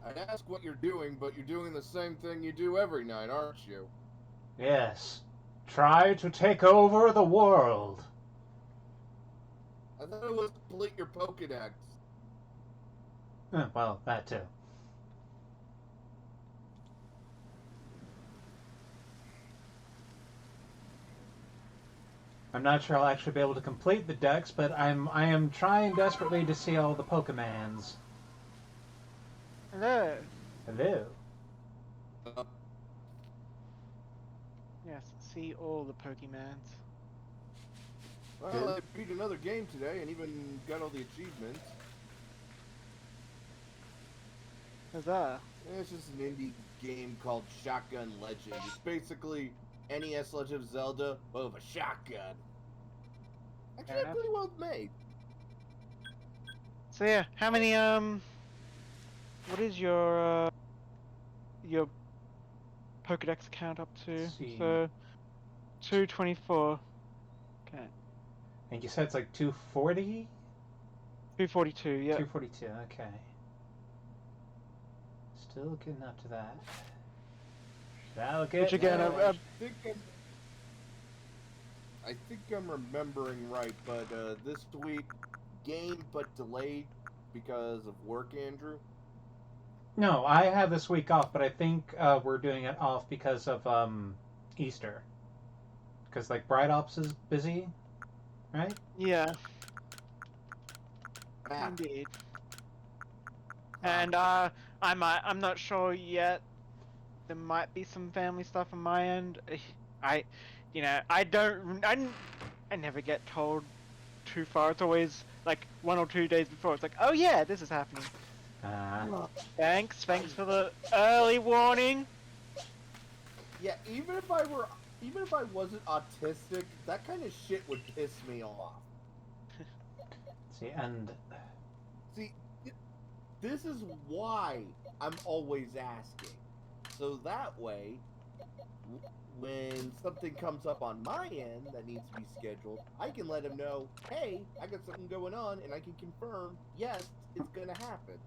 I'd ask what you're doing, but you're doing the same thing you do every night, aren't you? Yes. Try to take over the world. I thought it was complete your Pokedex. Well, that too. I'm not sure I'll actually be able to complete the dex, but I am trying desperately to see all the Pokemans. Hello. Hello. Uh, Yes, see all the Pokemans. well, I beat another game today and even got all the achievements. Huzzah. It's just an indie game called Shotgun Legend. It's basically NES Legend of Zelda, but with a shotgun. Actually, enough. pretty well made. So yeah, how many what is your Pokedex account up to? Let's see. So 224. Okay. And you said it's like 240? 242, yeah. 242, okay. Still getting up to that. That'll get Which again, I think I'm remembering right, but this week, game but delayed because of work, Andrew. No, I have this week off, but I think we're doing it off because of Easter. Because like Bright Ops is busy, right? yeah, Ah, indeed. And I'm not sure yet. There might be some family stuff on my end. I I never get told too far. It's always like 1 or 2 days before. It's like, oh yeah, this is happening. Thanks for the early warning. yeah, even if I wasn't autistic, that kind of shit would piss me off. See, and See, this is why I'm always asking. So that way, when something comes up on my end that needs to be scheduled, I can let him know, hey, I got something going on, and I can confirm, yes, it's gonna happen.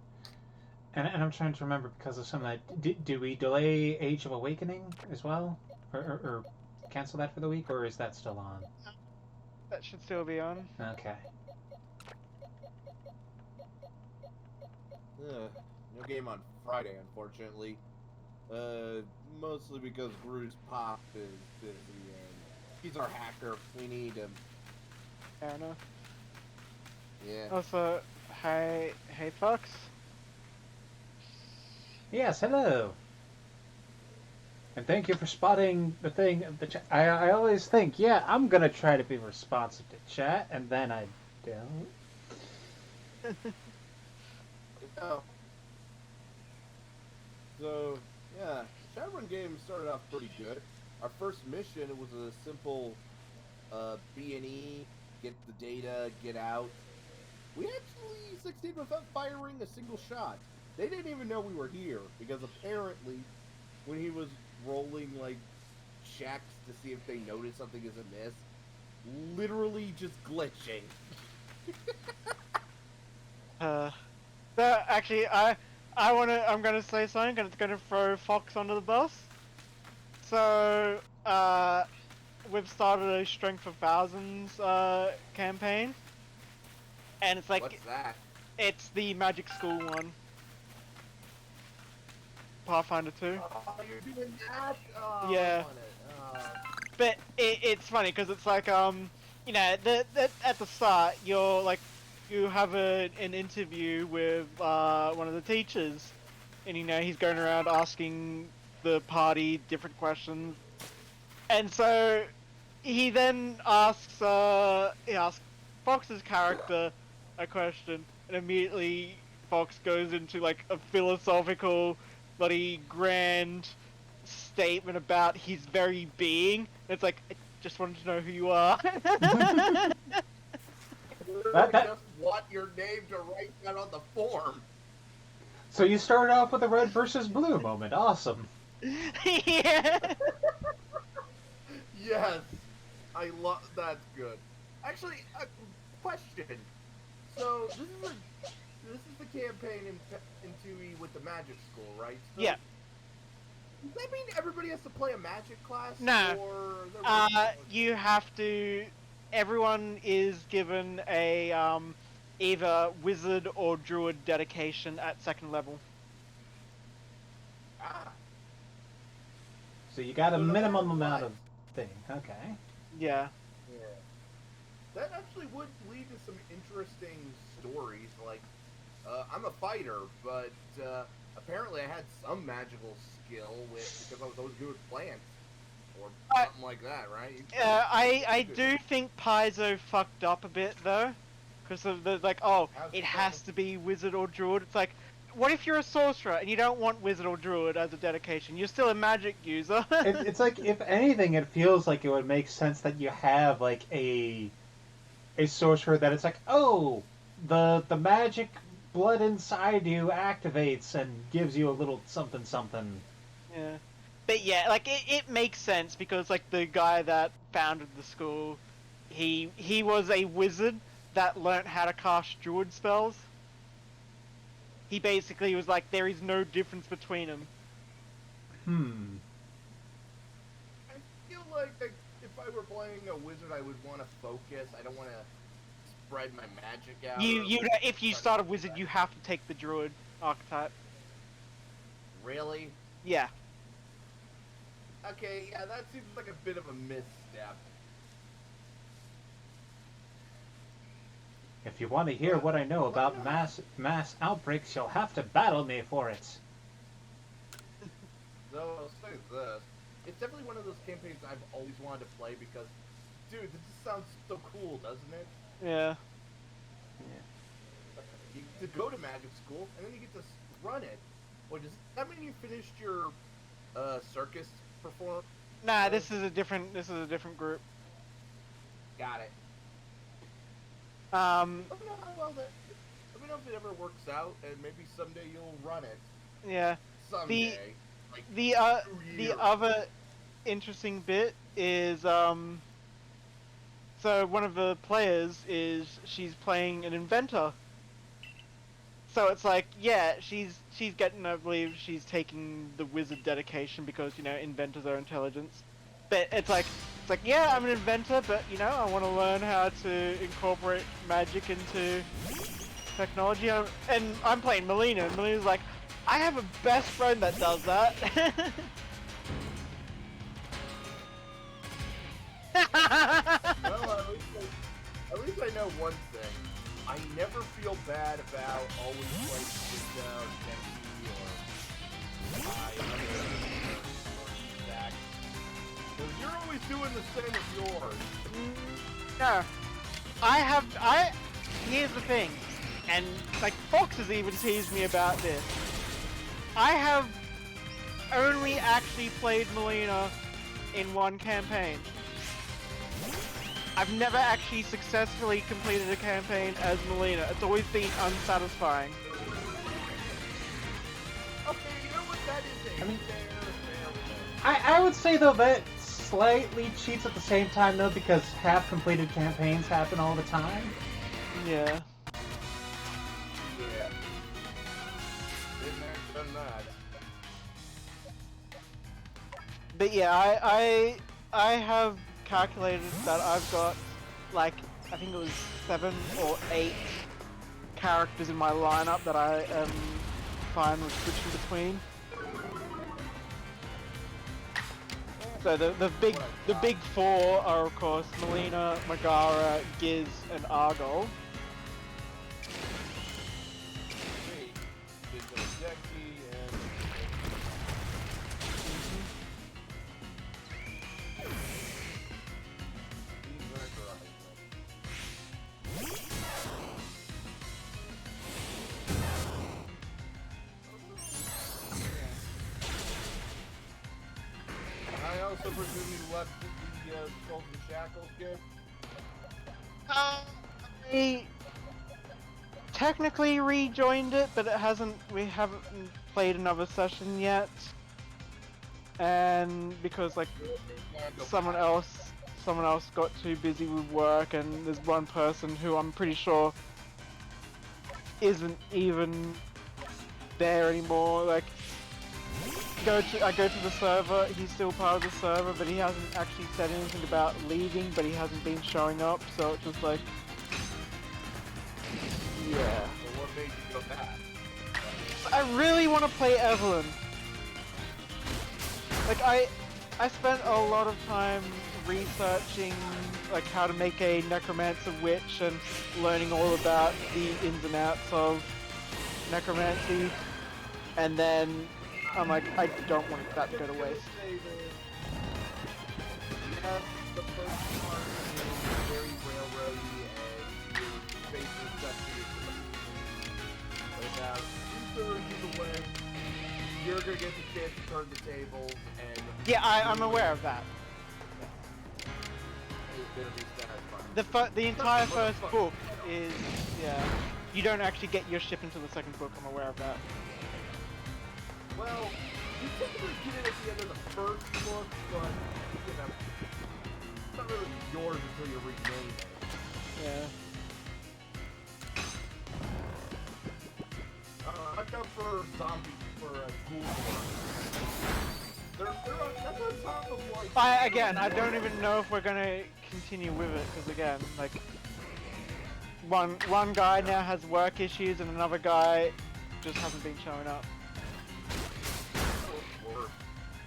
and I'm trying to remember because of some of that. Do we delay Age of Awakening as well, or cancel that for the week, or is that still on? That should still be on. Okay. No game on Friday, unfortunately. Mostly because Bruce Pop is busy and he's our hacker. We need him. Fair enough. Yeah. Also, hey Fox. Yes, hello. And thank you for spotting the thing. I always think, yeah, I'm gonna try to be responsive to chat, and then I don't. Oh. So, yeah, Shadowrun game started off pretty good. Our first mission was a simple B&E, get the data, get out. We actually succeeded without firing a single shot. They didn't even know we were here, because apparently, when he was rolling, like, checks to see if they noticed something is amiss, literally just glitching. Actually, I'm gonna say something, and it's gonna throw Fox under the bus. So, we've started a Strength of Thousands campaign, and it's like What's that? it's the Magic School one, Pathfinder 2. Oh, you're doing that? Oh, Yeah. I want it. But it's funny because it's like you know, at the start you have an interview with one of the teachers, and he's going around asking the party different questions, and so he then asks Fox's character a question, and immediately Fox goes into like a philosophical, bloody grand statement about his very being. It's like, I just wanted to know who you are. I just want your name to write that on the form. So you started off with a red versus blue moment. Awesome. Yeah. Yes, I love. That's good. Actually, a question. So this is this is the campaign in 2E with the magic school, right? So, Yeah. Does that mean everybody has to play a magic class? No. Or You have to. Everyone is given a either wizard or druid dedication at second level. Ah, So you got a So no minimum matter amount what- of thing. Okay. Yeah. yeah. That actually would lead to some interesting stories. Like, I'm a fighter, but apparently I had some magical skill because I was always good with plants or something like that, right? I do think Paizo fucked up a bit though, because of the like, oh, How's it that? has to be wizard or druid. It's like, what if you're a sorcerer and you don't want wizard or druid as a dedication? You're still a magic user. It's like, if anything, it feels like it would make sense that you have like a sorcerer that it's like, oh, the magic blood inside you activates and gives you a little something something. Yeah. But yeah, like it makes sense because like the guy that founded the school, he was a wizard that learnt how to cast druid spells. He basically was like, there is no difference between them. I feel like if I were playing a wizard, I would want to focus. I don't want to spread my magic out. If you start a wizard, you have to take the druid archetype. Really? Yeah. Okay, yeah, that seems like a bit of a misstep. If you want to hear what I know about mass outbreaks, you'll have to battle me for it. So I'll say this: it's definitely one of those campaigns I've always wanted to play because, dude, this just sounds so cool, doesn't it? Yeah. You get to go to magic school and then you get to run it. What does that mean? You finished your circus performance? Nah, this is a different group. Got it. Um, Let me know how well that. Let me know if it ever works out, and maybe someday you'll run it. yeah. Someday. The other interesting bit is so one of the players she's playing an inventor. So it's like, yeah, she's getting, I believe she's taking the wizard dedication because, you know, inventors are intelligence. But it's like, yeah, I'm an inventor, but, you know, I want to learn how to incorporate magic into technology. And I'm playing Melina, and Melina's like, I have a best friend that does that. Well, at least I know one thing. I never feel bad about always playing Vista or Genki or Zack. Because you're always doing the same with yours. No. Here's the thing, and like Fox has even teased me about this. I have only actually played Melina in one campaign. I've never actually successfully completed a campaign as Melina. It's always been unsatisfying. Okay, you know what that is? I mean- fair. I would say though that slightly cheats at the same time though, because half completed campaigns happen all the time. Yeah. Yeah. Been there, done that. But yeah, I have calculated that I've got like, I think it was 7 or 8 characters in my lineup that I am fine with switching between. So the big 4 are of course Melina, Megara, Giz, and Argol. Wait, there's a Genki and... I also presume you left the Skulls and Shackles game? I technically rejoined it, but we haven't played another session yet. And because like someone else got too busy with work, and there's one person who I'm pretty sure isn't even there anymore. Like, I go to the server, he's still part of the server, but he hasn't actually said anything about leaving, but he hasn't been showing up, so it's just like, yeah. So what made you go back? I really want to play Evelyn. Like, I spent a lot of time researching, like, how to make a necromancer witch and learning all about the ins and outs of necromancy, and then I'm like, I don't want that to go to waste. Yes, the first part is very railroady and you're basically stuck to your but now, two-thirds of the way, you're gonna get the chance to turn the tables and... Yeah, I'm aware of that. It's gonna be satisfying. The entire first book is, yeah, you don't actually get your ship until the second book, I'm aware of that. Well, you technically get it at the end of the first book, but, you know, it's not really yours until you rename it. Yeah. Watch out for zombies, for ghoul horror. That's on top of, like... Again, I don't even know if we're gonna continue with it, because again, like, one guy now has work issues and another guy just hasn't been showing up.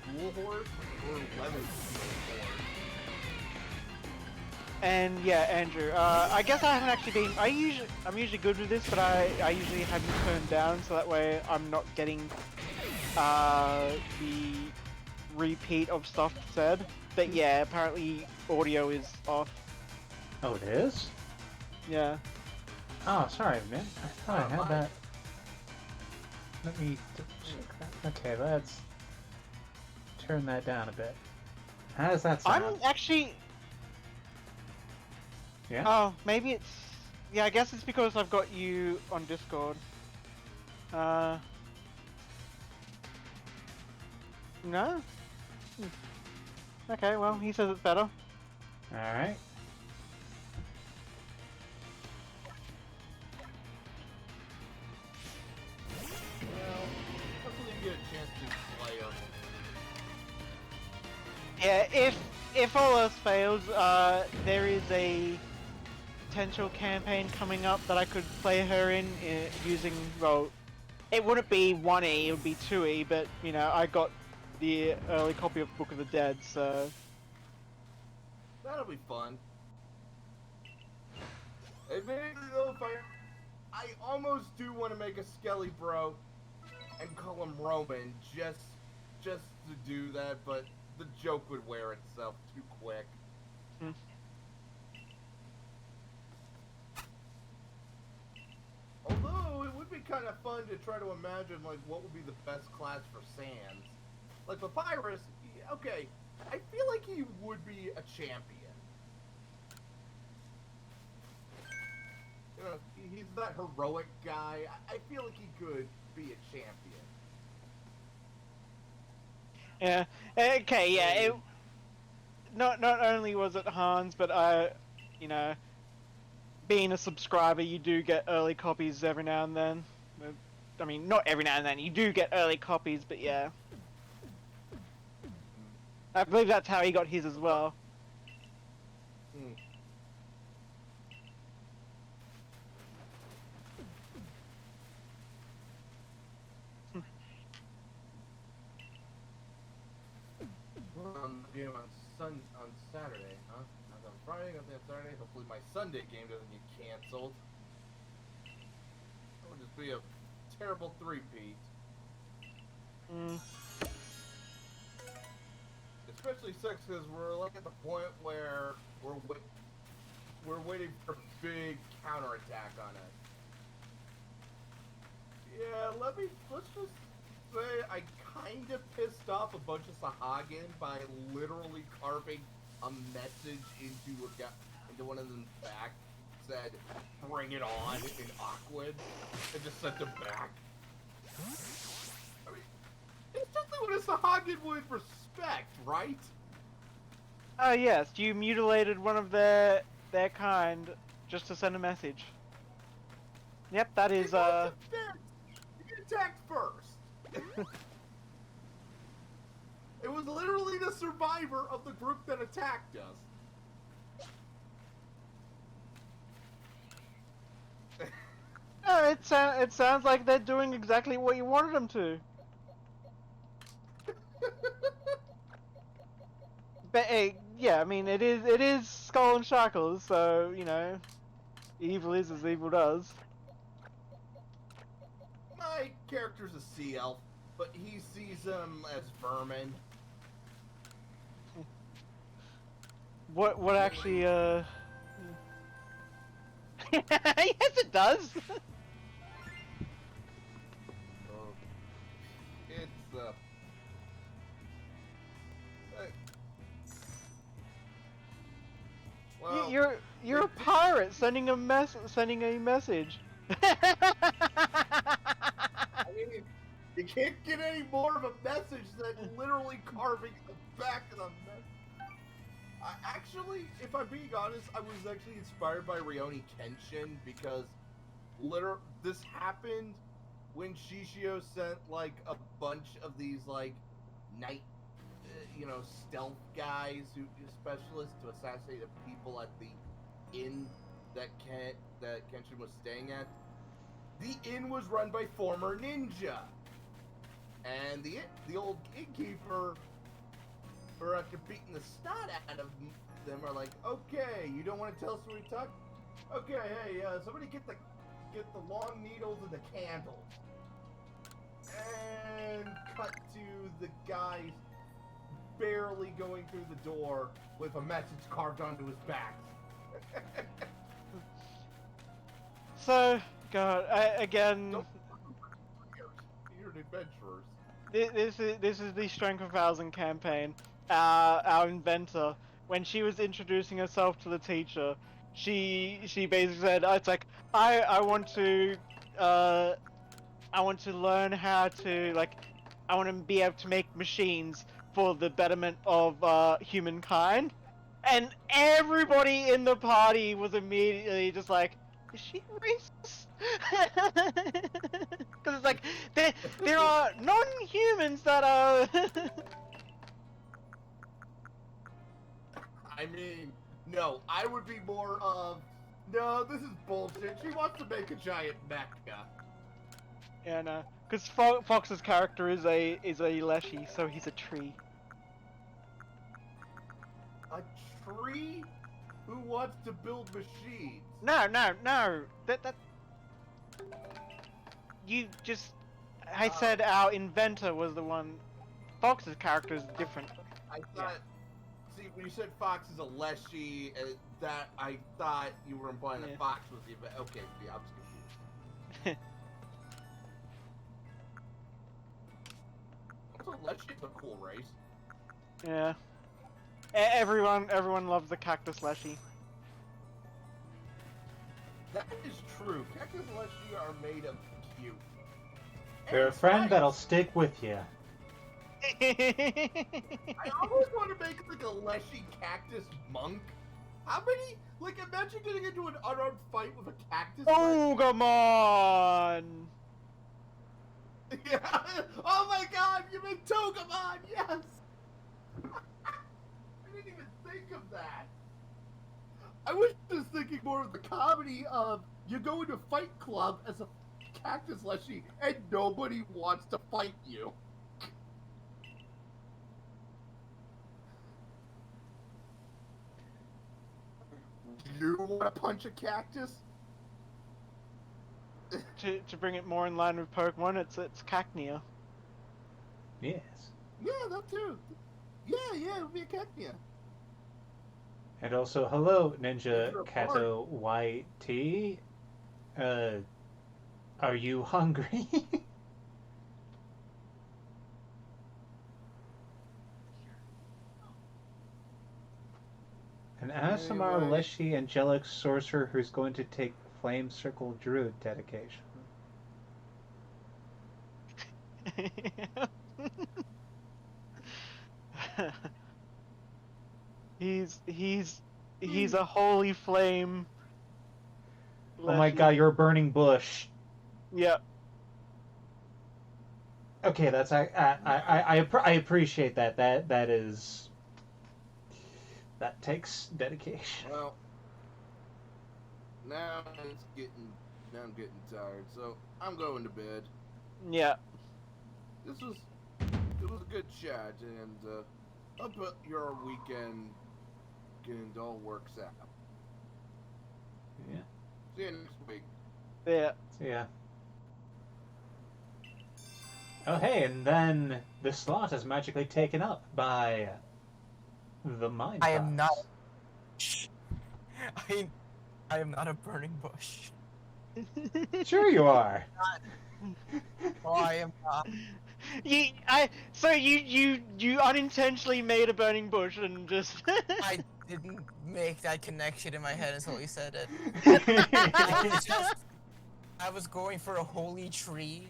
Ghoul horse or lemon horse? And yeah, Andrew, I guess I haven't actually been, I'm usually good with this, but I usually haven't turned down, so that way I'm not getting, the repeat of stuff said. But yeah, apparently audio is off. Oh, it is? Yeah. Oh, sorry, man. I thought I had that. Let me check that. Okay, let's turn that down a bit. How does that sound? I'm actually... Yeah? Oh, maybe it's... Yeah, I guess it's because I've got you on Discord. No? Okay, well, he says it's better. Alright. Well, hopefully you get a chance to play them. Yeah, if all else fails, there is a potential campaign coming up that I could play her in using, well, it wouldn't be 1E, it would be 2E, but, you know, I got the early copy of Book of the Dead, so... That'll be fun. Admittedly though, I almost do want to make a Skelly bro and call him Roman just to do that, but the joke would wear itself too quick. Hmm. Although it would be kind of fun to try to imagine like what would be the best class for Sans. Like Papyrus, okay, I feel like he would be a champion. You know, he's that heroic guy. I feel like he could be a champion. Yeah, okay, yeah, not only was it Hans, but you know, being a subscriber, you do get early copies every now and then. I mean, not every now and then, you do get early copies, but yeah. I believe that's how he got his as well. Hmm. Game on Saturday, huh? Not on Friday, nothing on Saturday. Hopefully my Sunday game doesn't get canceled. That would just be a terrible three-peat. Mm. Especially since we're like at the point where we're waiting for a big counterattack on us. Yeah, let's just say I kind of pissed off a bunch of Sahagin by literally carving a message into one of them's back, said, "Bring it on" in Aquid, and just sent them back. I mean, it's definitely what a Sahagin would respect, right? Oh yes, you mutilated one of their kind just to send a message. Yep, that It is wasn't fair. You attacked first. It was literally the survivor of the group that attacked us. it sounds like they're doing exactly what you wanted them to. But hey, yeah, I mean, it is Skull and Shackles, so you know, evil is as evil does. My character's a sea elf, but he sees them as vermin. What actually yes, it does. Oh, it's well, You're a it did. pirate sending a message. I mean, you can't get any more of a message than literally carving the back of the message. Actually, if I'm being honest, I was actually inspired by Rurouni Kenshin because this happened when Shishio sent like a bunch of these like night, stealth guys specialists to assassinate the people at the inn that Kenshin was staying at. The inn was run by former ninja, and the old innkeeper, for after beating the snot out of them, are like, okay, you don't want to tell us where we talk? Okay, hey, somebody get the long needles and the candles. And cut to the guys barely going through the door with a message carved onto his back. So, God, again, You're an adventurers. this is the Strength of 1,000 campaign. Our inventor, when she was introducing herself to the teacher, she basically said, "It's like I want to learn how to I want to be able to make machines for the betterment of humankind," and everybody in the party was immediately just like, "Is she racist?" Because it's like there are non-humans that are. I mean, no, I would be more of, no, this is bullshit. She wants to make a giant mecha. Yeah, no, because Fox's character is a leshy, so he's a tree. A tree who wants to build machines. No. That you just. I said our inventor was the one. Fox's character is different. I Yeah. thought. See, when you said Fox is a leshy, that I thought you were implying that Fox was the event. Okay, yeah, I was confused. Also, leshy's a cool race. Yeah. Everyone loves the cactus leshy. That is true. Cactus leshy are made of cute. They're a And friend science. that'll stick with you. I always want to make like a leshy cactus monk. How many? Like, imagine getting into an unarmed fight with a cactus. Oh, come on! Yeah. Oh my God! You mean Togemon? Yes. I didn't even think of that. I was just thinking more of the comedy of you go into Fight Club as a cactus leshy and nobody wants to fight you. You want to punch a cactus? To bring it more in line with Pokemon, it's Cacnea. Yes. Yeah, that too. Yeah, it would be a cacnea. And also, hello, These Ninja are Kato YT. Are you hungry? An ASMR Anyway. Leshy angelic sorcerer who's going to take Flame Circle Druid dedication. he's a holy flame. Oh my Leshy. god, you're a burning bush. Yeah. Okay, that's I appreciate that. That takes dedication. Well, now I'm getting tired, so I'm going to bed. Yeah. It was a good chat, and hope your weekend all works out. Yeah. See you next week. Yeah. So yeah. Oh hey, and then the slot is magically taken up by the Mind I am not. Fox. I am not a burning bush. Sure you are. Oh, I am not. You unintentionally made a burning bush and just. I didn't make that connection in my head until he said it. I was going for a holy tree,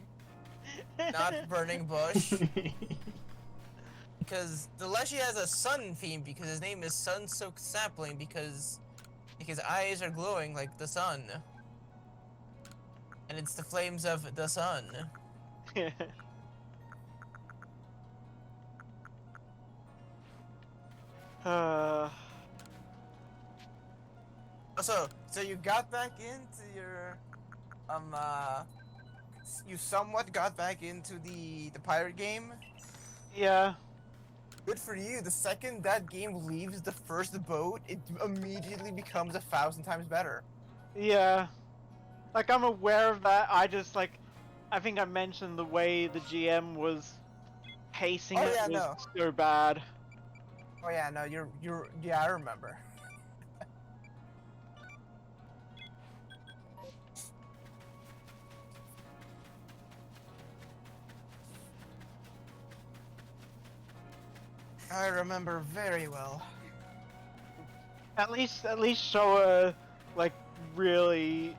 not burning bush. Because the Leshy has a sun theme because his name is Sun-Soaked Sapling because his eyes are glowing like the sun. And it's the flames of the sun. So you got back into your, you somewhat got back into the pirate game? Yeah. Good for you. The second that game leaves the first boat, it immediately becomes 1,000 times better. Yeah. Like, I'm aware of that, I just, like, I think I mentioned the way the GM was pacing it was so bad. Oh yeah, no, yeah, I remember. I remember very well. At least Showa, like, really,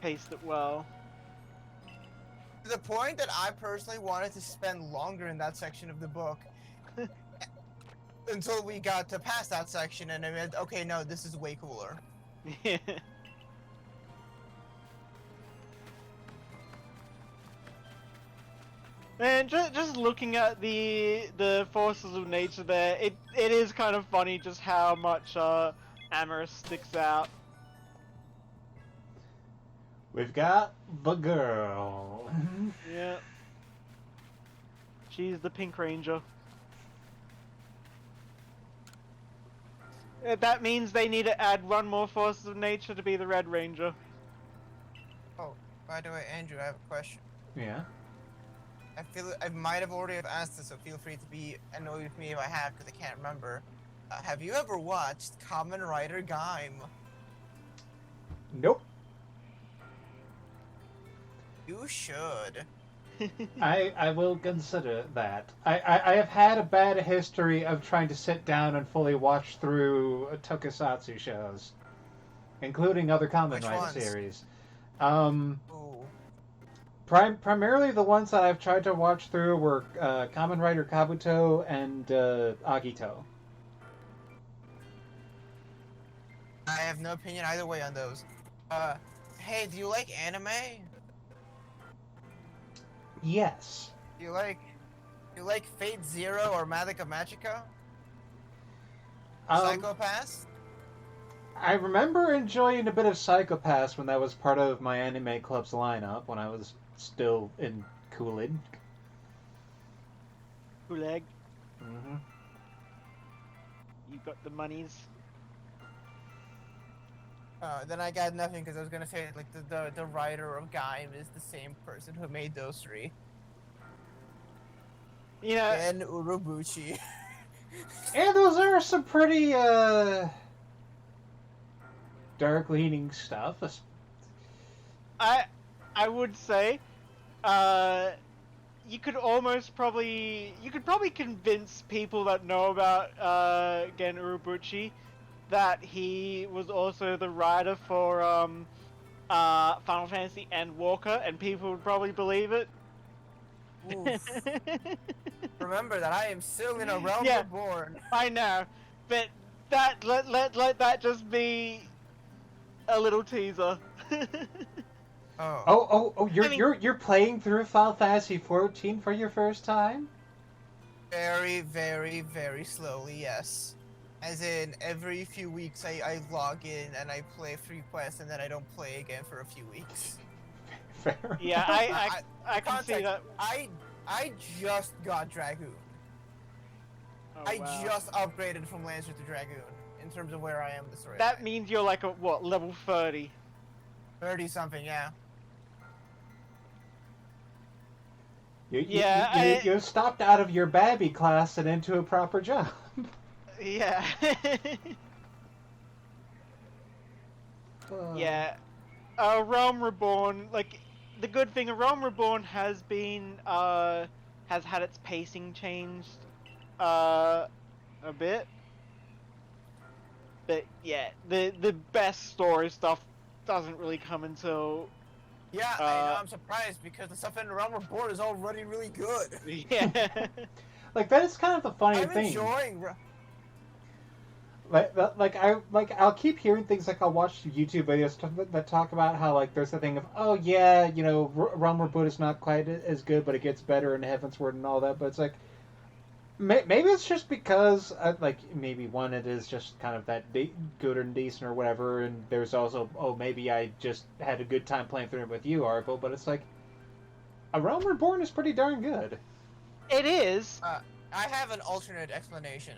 paced it well. To the point that I personally wanted to spend longer in that section of the book. Until we got to past that section and I went, okay, no, this is way cooler. Yeah. And just looking at the forces of nature there, it is kind of funny just how much Amorous sticks out. We've got the girl. Yeah. She's the Pink Ranger. That means they need to add one more forces of nature to be the Red Ranger. Oh, by the way, Andrew, I have a question. Yeah. I feel I might have already asked this, so feel free to be annoyed with me if I have, because I can't remember. Have you ever watched Kamen Rider Gaim? Nope. You should. I will consider that. I have had a bad history of trying to sit down and fully watch through tokusatsu shows, including other Kamen Rider series. Primarily the ones that I've tried to watch through were Kamen Rider Kabuto and Agito. I have no opinion either way on those. Hey, do you like anime? Yes. Do you like Fate Zero or Madoka Magica? Psycho-Pass? I remember enjoying a bit of Psycho-Pass when that was part of my anime club's lineup when I was still in Coolid. Gulag. Mm-hmm. You got the monies. Then I got nothing because I was gonna say like the writer of Gaim is the same person who made those three. Yeah. And Urobuchi. And those are some pretty dark leaning stuff. I would say, you could probably convince people that know about Gen Urobuchi that he was also the writer for Final Fantasy Endwalker, and people would probably believe it. Remember that I am still in a realm reborn. I know, but let that just be a little teaser. Oh. You're I mean- you're playing through Final Fantasy 14 for your first time? Very, very, very slowly, yes. As in, every few weeks I log in and I play 3 quests and then I don't play again for a few weeks. Fair. Yeah, I can see Context, that. I just got Dragoon. Oh, I wow. just upgraded from Lancer to Dragoon in terms of where I am in the story. That means you're like at what, level 30? 30 something, yeah. You stopped out of your babby class and into a proper job. Yeah. Yeah. Realm Reborn, like, the good thing, Realm Reborn has been, has had its pacing changed, a bit. But yeah, the best story stuff doesn't really come until, Yeah, I know, I'm surprised because the stuff in Realm Reborn is already really good. yeah. Like that is kind of the funny I'm thing. enjoying. I'll keep hearing things like I'll watch YouTube videos that talk about how like there's the thing of oh yeah you know Realm Reborn is not quite as good but it gets better in Heaven's Word and all that, but it's like maybe it's just because like maybe one it is just kind of that good and decent or whatever, and there's also oh maybe I just had a good time playing through it with you, Arco, but it's like a Realm Reborn is pretty darn good. It is. I have an alternate explanation.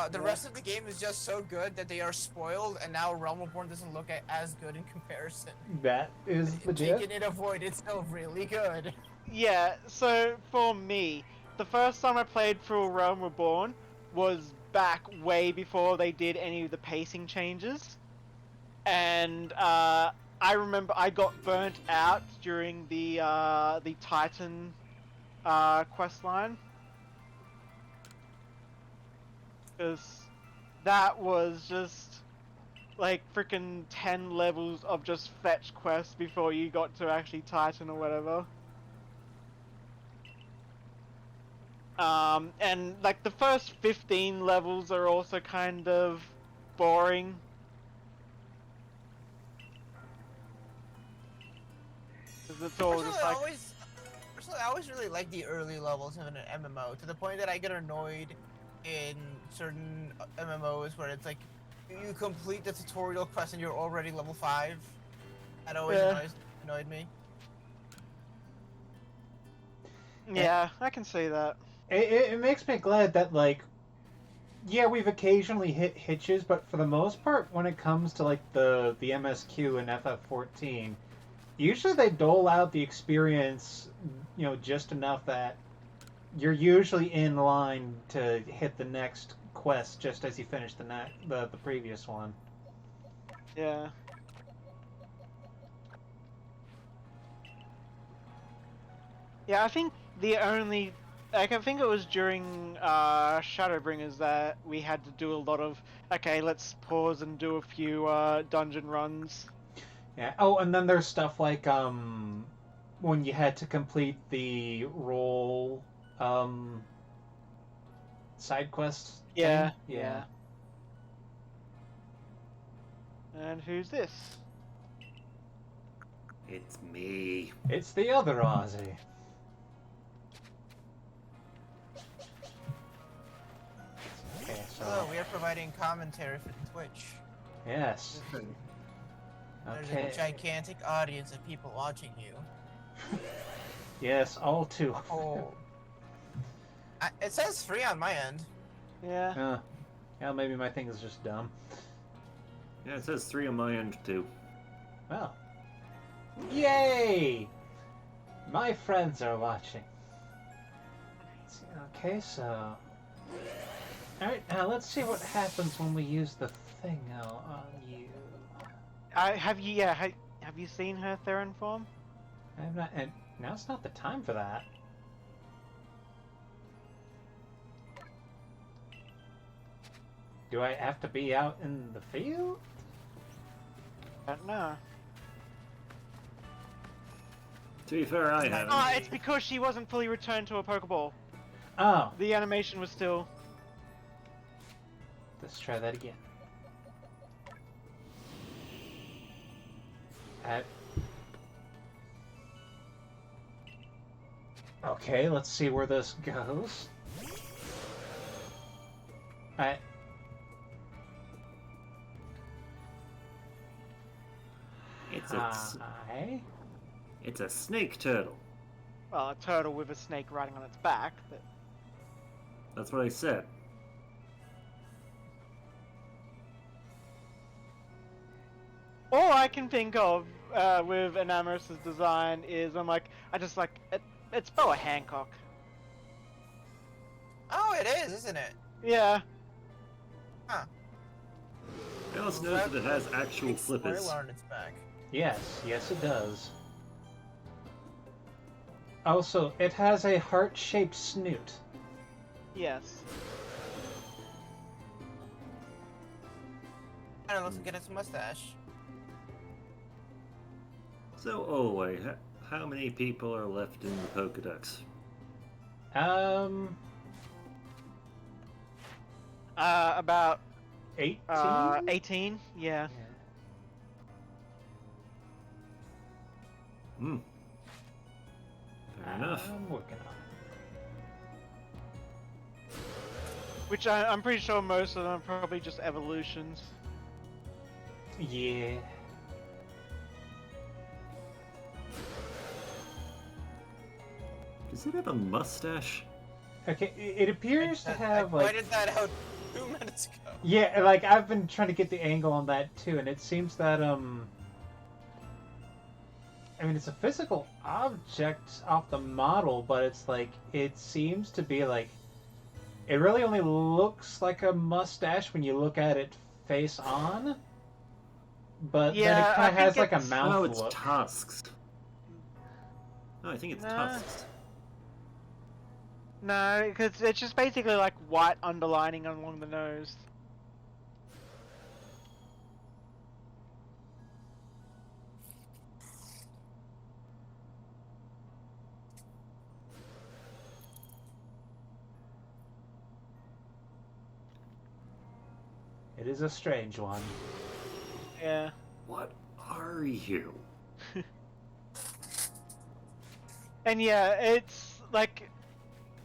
The rest of the game is just so good that they are spoiled, and now Realm Reborn doesn't look as good in comparison. That is legit. Taking it a void, it's still really good. Yeah, so for me, the first time I played through Realm Reborn was back way before they did any of the pacing changes. And I remember I got burnt out during the Titan quest line. Because that was just like freaking 10 levels of just fetch quests before you got to actually Titan or whatever. And like the first 15 levels are also kind of boring. Because it's all just like... Personally, I always really like the early levels of an MMO, to the point that I get annoyed in certain MMOs where it's like, you complete the tutorial quest and you're already level 5. That always annoyed me. Yeah, I can see that. It makes me glad that like yeah we've occasionally hit hitches, but for the most part when it comes to like the MSQ and FF14 usually they dole out the experience you know just enough that you're usually in line to hit the next quest just as you finish the previous one. Yeah. Yeah, I think the only... Like, I think it was during Shadowbringers that we had to do a lot of, okay, let's pause and do a few dungeon runs. Yeah. Oh, and then there's stuff like when you had to complete the role side quest. Yeah, thing. yeah. And who's this? It's me. It's the other Aussie. Okay, so So we are providing commentary for Twitch. yes. There's Okay. a gigantic audience of people watching you. Yes, all two. Oh. It says free on my end. Yeah. Yeah, maybe my thing is just dumb. Yeah, it says 3 on my end too. Well. Yay! My friends are watching. Okay, so... Alright, now let's see what happens when we use the thing on you. Have you seen her Theron form? I have not... And now's not the time for that. Do I have to be out in the field? I don't know. To be fair, I haven't. Ah, it's because she wasn't fully returned to a Pokeball. Oh, The animation was still... let's try that again. Uh, okay, let's see where this goes. Hi. It's a snake turtle. Well, a turtle with a snake riding on its back. But... That's what I said. All I can think of with Enamous's design is it's Boa Hancock. Oh, it is, isn't it? Yeah. Huh. I also noticed that it has actual Big flippers. spoiler on its back. Yes, yes it does. Also, it has a heart-shaped snoot. Yes. And it looks like it has a mustache. So, how many people are left in the Pokedex? About 18? 18. Yeah. Hmm. Fair enough. I'm working on Which I'm pretty sure most of them are probably just evolutions. it. Yeah. Does it have a mustache? Okay, it appears to have I like... pointed that out 2 minutes ago. Yeah, like, I've been trying to get the angle on that too, and it seems that, I mean, it's a physical object off the model, but it's like, it seems to be like, it really only looks like a mustache when you look at it face on, but then Yeah, it kind I of has think like a it's- mouth Oh, it's look. tusks. No, I think it's Nah. tusks. No, because it's just basically like white underlining along the nose. It is a strange one. Yeah. What are you? And yeah, it's like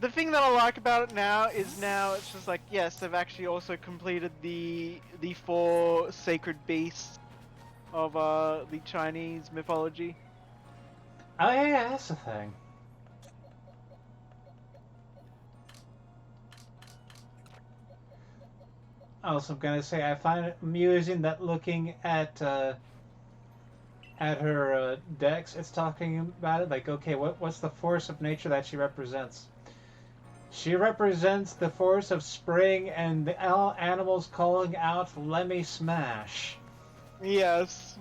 the thing that I like about it now is it's just like, yes, they've actually also completed the 4 sacred beasts of the Chinese mythology. Oh yeah, that's the thing. Also, I'm gonna say I find it amusing that looking at her decks, it's talking about it like, okay, what's the force of nature that she represents? She represents the force of spring and the animals calling out, "Let me smash." Yes.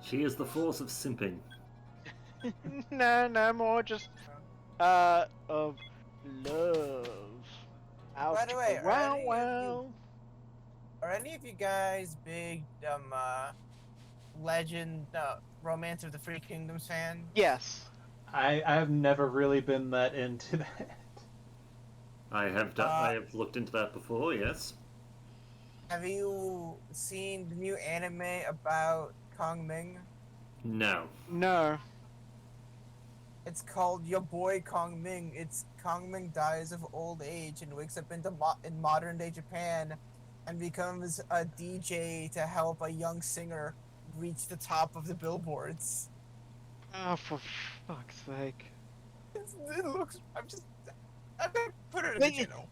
She is the force of simping. No more just of love. By the way, wow. are any of you guys big Legend Romance of the Three Kingdoms fan? Yes. I've never really been that into that. I have looked into that before, yes. Have you seen the new anime about Kong Ming? No. No. It's called Your Boy Kong Ming. It's Kong Ming dies of old age and wakes up in modern day Japan and becomes a DJ to help a young singer reach the top of the billboards. Oh, for fuck's sake. It looks. I'm gonna put it in the Wait, channel.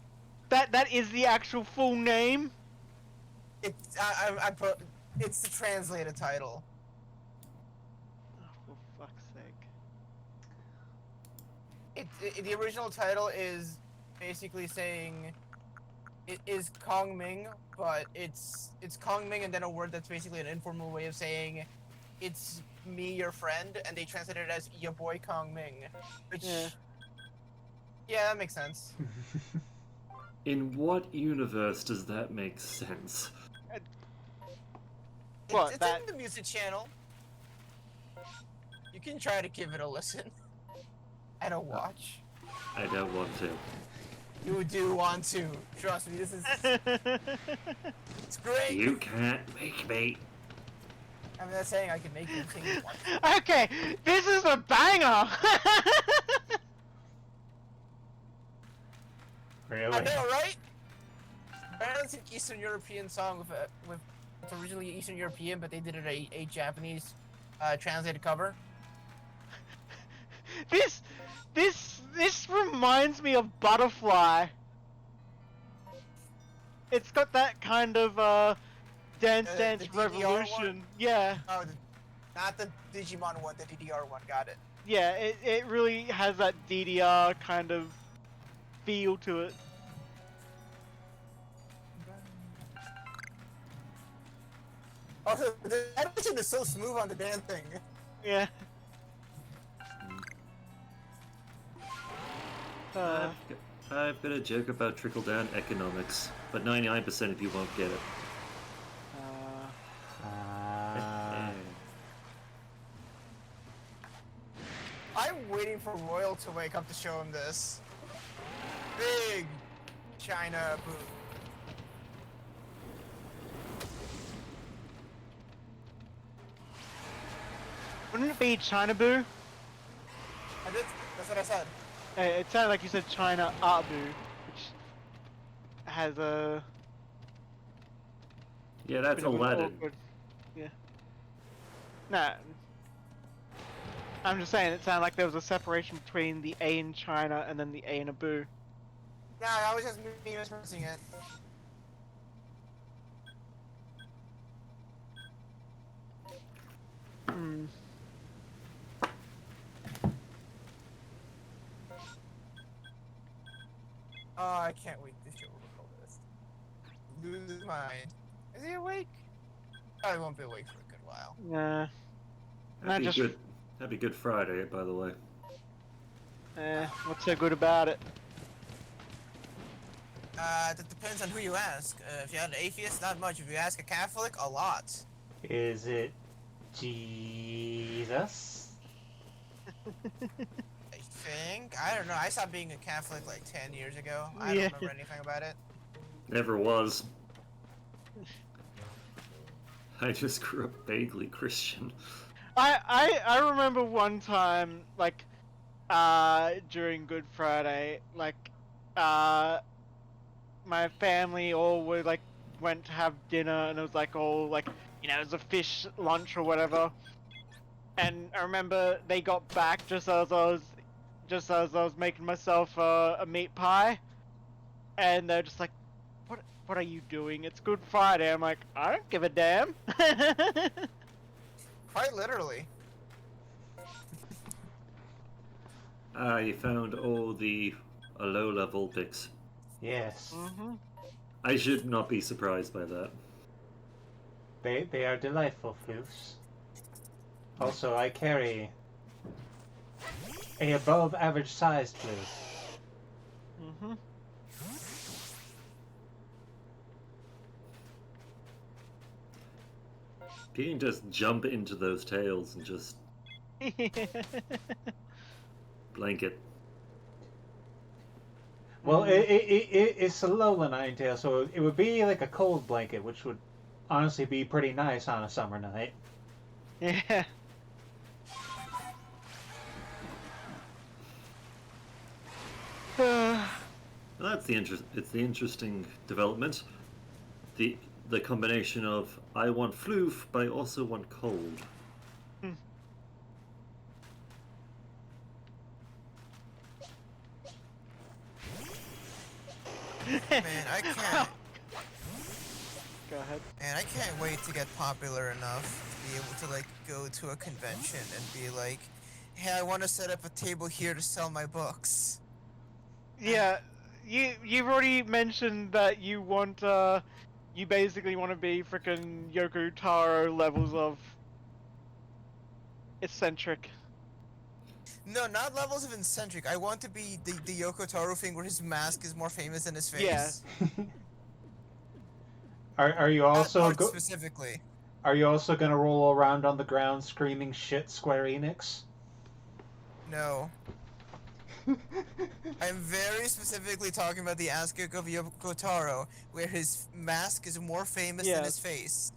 That is the actual full name? It's I put. It's the translated title. Oh, for fuck's sake. The original title is basically saying it is Kong Ming, but it's Kong Ming and then a word that's basically an informal way of saying it's me, your friend, and they translated it as your boy Kong Ming, which yeah, that makes sense. In what universe does that make sense? What, It's that- in the music channel. You can try to give it a listen and a watch. I don't want to. You do want to. Trust me, this is it's great. You can't make me. I'm not saying I can make you sing it once. Okay, this is a banger. Really? I know, right? Apparently it's an Eastern European song with it's originally Eastern European, but they did it a Japanese translated cover. This reminds me of Butterfly. It's got that kind of Dance The Dance DDR Revolution. one? Yeah, Oh, not the Digimon one, the DDR one. Got it. yeah. It really has that DDR kind of feel to it. Also, the animation is so smooth on the damn thing. Yeah. I've got a joke about trickle-down economics, but 99% of you won't get it. I'm waiting for Royal to wake up to show him this. Big China boo. Wouldn't it be China Boo? That's what I said. It sounded like you said China Art Boo, which has a Yeah, that's bit of an Aladdin. awkward- Yeah. Nah. I'm just saying it sounded like there was a separation between the A in China and then the A in a Boo. No, I was just me missing it. Hmm. Oh, I can't wait to show Royal this. Lose his mind. Is he awake? Probably won't be awake for a good while. Nah. Not Happy just. good. Happy Good Friday, by the way. What's so good about it? That depends on who you ask. If you had an atheist, not much. If you ask a Catholic, a lot. Is it Jesus? I think. I don't know. I stopped being a Catholic like 10 years ago. I Yeah. don't remember anything about it. Never was. I just grew up vaguely Christian. I remember one time, like, during Good Friday, like, my family all were, like, went to have dinner, and it was, like, all, like, you know, it was a fish lunch or whatever. And I remember they got back just as I was making myself a meat pie, and they're just like, what are you doing? It's Good Friday. I'm like, I don't give a damn. Quite literally. I found all the low-level pics. Yes. Mm-hmm. I should not be surprised by that. They are delightful floofs. Also, I carry a above average sized floof. Mm-hmm. You can just jump into those tails and just blanket. Well, it's a lowland Ninetale, so it would be like a cold blanket, which would honestly be pretty nice on a summer night. Yeah. Well, that's the it's the interesting development. The combination of I want floof, but I also want cold. Man, I can't. Go ahead. Man, I can't wait to get popular enough to be able to like go to a convention and be like, "Hey, I want to set up a table here to sell my books." Yeah, you've already mentioned that you want you basically want to be frickin' Yoko Taro levels of eccentric. No, not levels of eccentric. I want to be the Yoko Taro thing where his mask is more famous than his face. Yeah. Are you That also part specifically. are you also gonna roll around on the ground screaming shit Square Enix? No. I'm very specifically talking about the aspect of Yokotaro, where his mask is more famous than his Yes. face.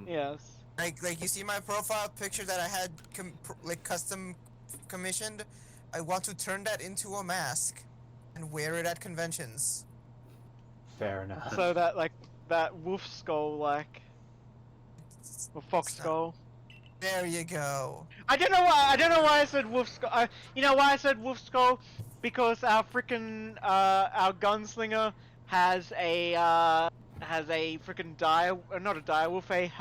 Yes. Like you see my profile picture that I had custom commissioned. I want to turn that into a mask and wear it at conventions. Fair enough. So that like that wolf skull like or fox It's not. skull. There you go. I don't know why. I don't know why I said wolf skull. You know why I said wolf skull? Because our frickin' our gunslinger has a frickin' not a dire wolf, a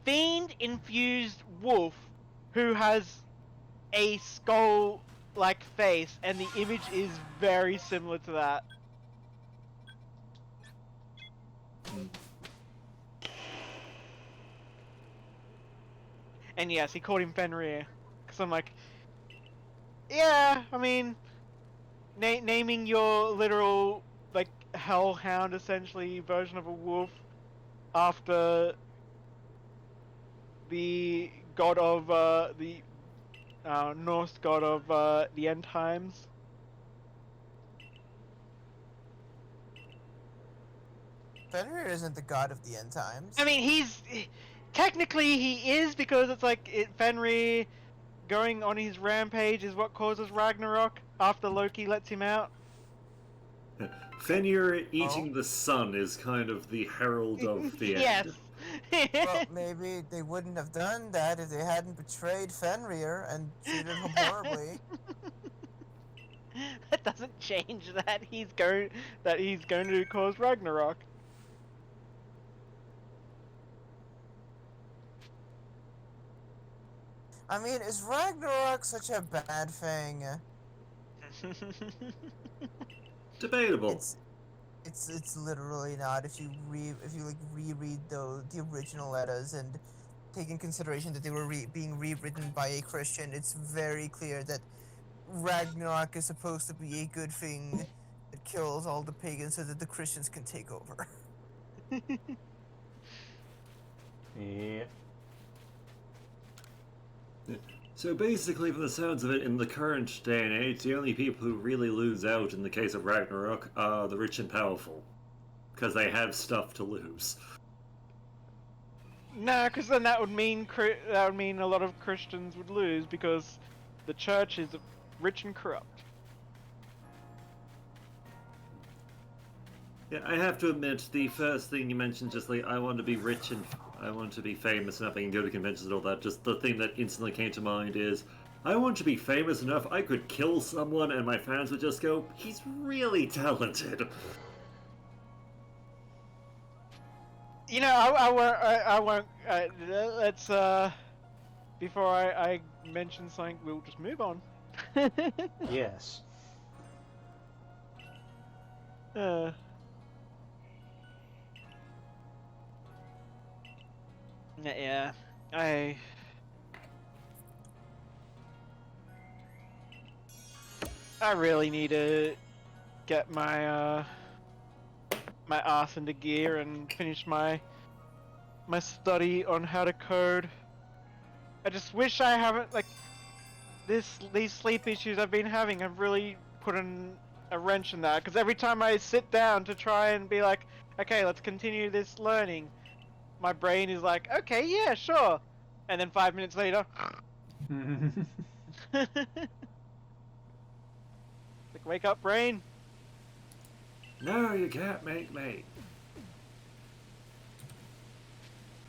fiend infused wolf who has a skull like face, and the image is very similar to that. And yes, he called him Fenrir. Because I'm like, yeah, I mean, naming your literal, like, hellhound, essentially, version of a wolf after the god of, the Norse god of, the end times. Fenrir isn't the god of the end times. I mean, technically he is, because it's like, Fenrir going on his rampage is what causes Ragnarok after Loki lets him out. Fenrir eating the sun is kind of the herald of the Yes. end. Well, maybe they wouldn't have done that if they hadn't betrayed Fenrir and treated him horribly. That doesn't change that he's going to cause Ragnarok. I mean, is Ragnarok such a bad thing? Debatable. It's literally not. If you reread the original letters and take in consideration that they were being rewritten by a Christian, it's very clear that Ragnarok is supposed to be a good thing that kills all the pagans so that the Christians can take over. Yeah. So basically, from the sounds of it, in the current day and age, the only people who really lose out in the case of Ragnarok are the rich and powerful. Because they have stuff to lose. Nah, because then that would mean a lot of Christians would lose, because the church is rich and corrupt. Yeah, I have to admit, the first thing you mentioned, just like, I want to be rich and I want to be famous enough, I can go to conventions and all that, just the thing that instantly came to mind is, I want to be famous enough I could kill someone and my fans would just go, he's really talented. You know, I won't, let's, before I mention something, we'll just move on. Yes. Yeah, I really need to get my my ass into gear and finish my study on how to code. I just wish I haven't, like, these sleep issues I've been having have really put a wrench in that, because every time I sit down to try and be like, okay, let's continue this learning, my brain is like, okay, yeah, sure. And then 5 minutes later, like, wake up, brain. No, you can't make me.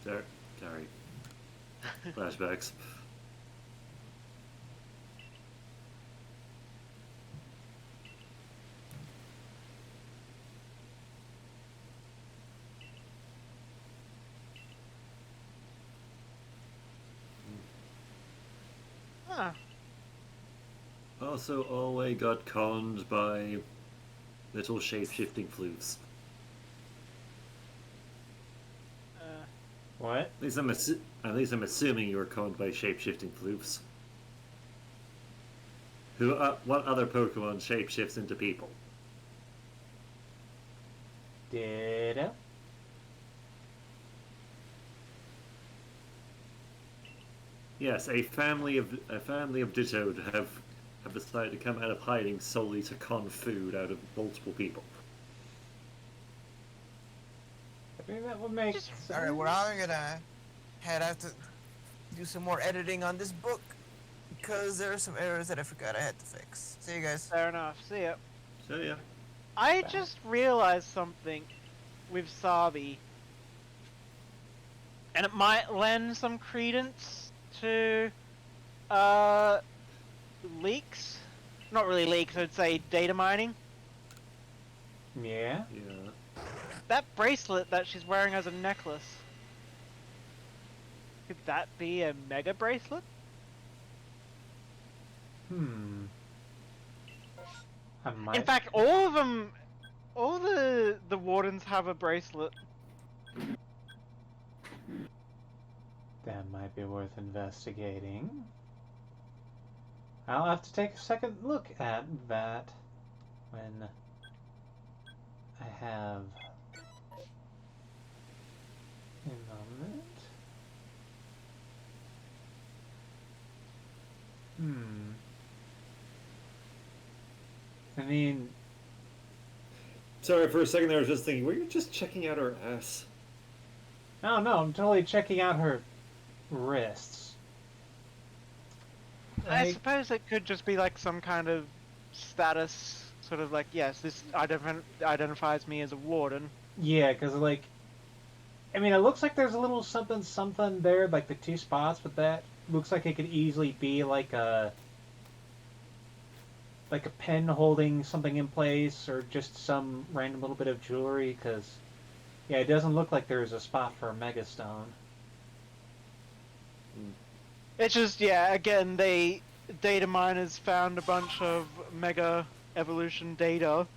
Sorry. Flashbacks. Huh. Also, Alway got conned by little shape-shifting floofs. What? At least I'm assuming you were conned by shape-shifting floofs. What other Pokemon shapeshifts into people? Yes, a family of Ditto have decided to come out of hiding solely to con food out of multiple people. I mean, that would make sense. All right, well, I'm gonna head out to do some more editing on this book because there are some errors that I forgot I had to fix. See you guys. Fair enough. See ya. So yeah. I just realized something with Sabi, and it might lend some credence to leaks. Not really leaks, I'd say data mining. Yeah. Yeah. That bracelet that she's wearing as a necklace. Could that be a mega bracelet? I might. In fact, all of them, all the wardens have a bracelet. That might be worth investigating. I'll have to take a second look at that when I have a moment. I mean, Sorry, for a second there I was just thinking, were you just checking out her ass? no, I'm totally checking out her wrists. I suppose it could just be like some kind of status, sort of like, yes, this identifies me as a warden. Yeah, because, like, I mean, it looks like there's a little something there, like the two spots, but that looks like it could easily be like a pen holding something in place, or just some random little bit of jewelry, because, yeah, it doesn't look like there's a spot for a megastone. It's just, yeah, again, data miners found a bunch of mega evolution data,